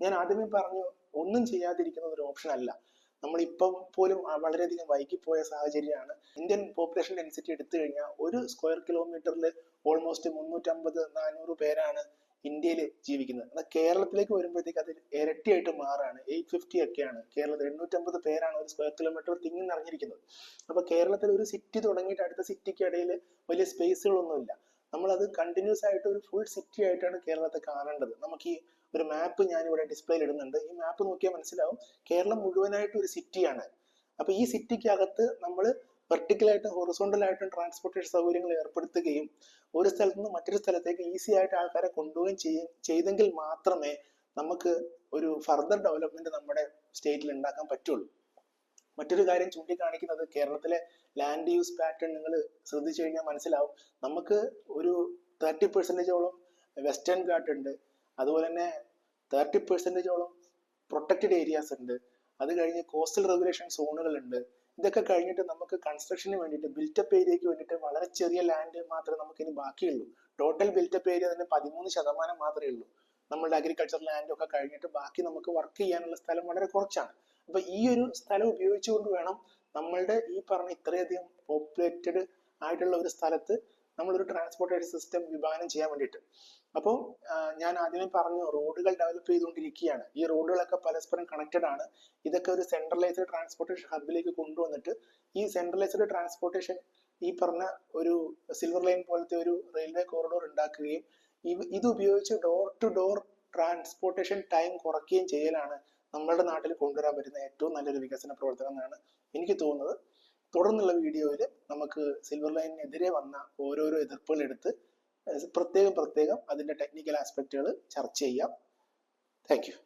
[SPEAKER 1] ഞാൻ ആദ്യമേ പറഞ്ഞു, ഒന്നും ചെയ്യാതിരിക്കുന്നത് ഒരു ഓപ്ഷൻ അല്ല. നമ്മളിപ്പം പോലും വളരെയധികം വൈകിപ്പോയ സാഹചര്യമാണ്. ഇന്ത്യൻ പോപ്പുലേഷൻ ഡെൻസിറ്റി എടുത്തു കഴിഞ്ഞാൽ ഒരു സ്ക്വയർ കിലോമീറ്ററിൽ ഓൾമോസ്റ്റ് 350-400 പേരാണ് ഇന്ത്യയിൽ ജീവിക്കുന്നത്. എന്നാൽ കേരളത്തിലേക്ക് വരുമ്പോഴത്തേക്ക് അത് ഇരട്ടിയായിട്ട് മാറാണ്. 850 ഒക്കെയാണ് കേരളത്തിൽ. 850 പേരാണ് ഒരു സ്ക്വയർ കിലോമീറ്റർ തിങ്ങി നിറഞ്ഞിരിക്കുന്നത്. അപ്പൊ കേരളത്തിൽ ഒരു സിറ്റി തുടങ്ങിയിട്ട് അടുത്ത സിറ്റിക്ക് ഇടയിൽ വലിയ സ്പേസുകളൊന്നുമില്ല. നമ്മളത് കണ്ടിന്യൂസ് ആയിട്ട് ഒരു ഫുൾ സിറ്റി ആയിട്ടാണ് കേരളത്തെ കാണേണ്ടത്. നമുക്ക് ഈ ഒരു മാപ്പ് ഞാനിവിടെ ഡിസ്പ്ലേയിൽ ഇടുന്നുണ്ട്. ഈ മാപ്പ് നോക്കിയാൽ മനസ്സിലാവും കേരളം മുഴുവനായിട്ട് ഒരു സിറ്റിയാണ്. അപ്പൊ ഈ സിറ്റിക്ക് അകത്ത് നമ്മൾ വെർട്ടിക്കലായിട്ടും ഹൊറിസോണ്ടലായിട്ടും ട്രാൻസ്പോർട്ടേഷൻ സൗകര്യങ്ങൾ ഏർപ്പെടുത്തുകയും ഒരു സ്ഥലത്ത് നിന്ന് മറ്റൊരു സ്ഥലത്തേക്ക് ഈസി ആയിട്ട് ആൾക്കാരെ കൊണ്ടുപോവുകയും ചെയ്തെങ്കിൽ മാത്രമേ നമുക്ക് ഒരു ഫർദർ ഡെവലപ്മെന്റ് നമ്മുടെ സ്റ്റേറ്റിൽ ഉണ്ടാക്കാൻ പറ്റുള്ളൂ. മറ്റൊരു കാര്യം ചൂണ്ടിക്കാണിക്കുന്നത്, കേരളത്തിലെ ലാൻഡ് യൂസ് പാറ്റേൺ നിങ്ങൾ ശ്രദ്ധിച്ചു കഴിഞ്ഞാൽ മനസ്സിലാവും. നമുക്ക് ഒരു 30% വെസ്റ്റേൺ ഘാട്ട് ഉണ്ട്, അതുപോലെ തന്നെ 30% പ്രൊട്ടക്റ്റഡ് ഏരിയാസ് ഉണ്ട്, അത് കഴിഞ്ഞ് കോസ്റ്റൽ റെഗുലേഷൻ സോണുകൾ ഉണ്ട്. ഇതൊക്കെ കഴിഞ്ഞിട്ട് നമുക്ക് കൺസ്ട്രക്ഷന് വേണ്ടിയിട്ട് ബിൽറ്റപ്പ് ഏരിയയ്ക്ക് വേണ്ടിയിട്ട് വളരെ ചെറിയ ലാൻഡ് മാത്രമേ നമുക്ക് ഇനി ബാക്കിയുള്ളൂ. ടോട്ടൽ ബിൽറ്റപ്പ് ഏരിയ തന്നെ 13% മാത്രമേ ഉള്ളൂ. നമ്മളുടെ അഗ്രികൾച്ചർ ലാൻഡ് ഒക്കെ കഴിഞ്ഞിട്ട് ബാക്കി നമുക്ക് വർക്ക് ചെയ്യാനുള്ള സ്ഥലം വളരെ കുറച്ചാണ്. അപ്പൊ ഈ ഒരു സ്ഥലം ഉപയോഗിച്ചുകൊണ്ട് വേണം നമ്മളുടെ ഈ പറഞ്ഞ ഇത്രയധികം പോപ്പുലേറ്റഡ് ആയിട്ടുള്ള ഒരു സ്ഥലത്ത് നമ്മളൊരു ട്രാൻസ്പോർട്ടേഷൻ സിസ്റ്റം വിഭാവനം ചെയ്യാൻ വേണ്ടിയിട്ട്. അപ്പോൾ ഞാൻ ആദ്യമേ പറഞ്ഞു, റോഡുകൾ ഡെവലപ്പ് ചെയ്തുകൊണ്ടിരിക്കുകയാണ്. ഈ റോഡുകളൊക്കെ പരസ്പരം കണക്റ്റഡ് ആണ്. ഇതൊക്കെ ഒരു സെൻട്രലൈസ്ഡ് ട്രാൻസ്പോർട്ടേഷൻ ഹബിലേക്ക് കൊണ്ടുവന്നിട്ട് ഈ സെൻട്രലൈസ്ഡ് ട്രാൻസ്പോർട്ടേഷൻ ഈ പറഞ്ഞ ഒരു സിൽവർ ലൈൻ പോലത്തെ ഒരു റെയിൽവേ കോറിഡോർ ഉണ്ടാക്കുകയും ഇത് ഉപയോഗിച്ച് door to door transportation time കുറയ്ക്കുകയും ചെയ്യലാണ് നമ്മളുടെ നാട്ടിൽ കൊണ്ടുവരാൻ പറ്റുന്ന ഏറ്റവും നല്ലൊരു വികസന പ്രവർത്തനം എന്നാണ് എനിക്ക് തോന്നുന്നത്. തുടർന്നുള്ള വീഡിയോയിൽ നമുക്ക് സിൽവർ ലൈനിനെതിരെ വന്ന ഓരോരോ എതിർപ്പുകൾ എടുത്ത് പ്രത്യേകം അതിന്റെ ടെക്നിക്കൽ ആസ്പെക്റ്റുകൾ ചർച്ച ചെയ്യാം. Thank you.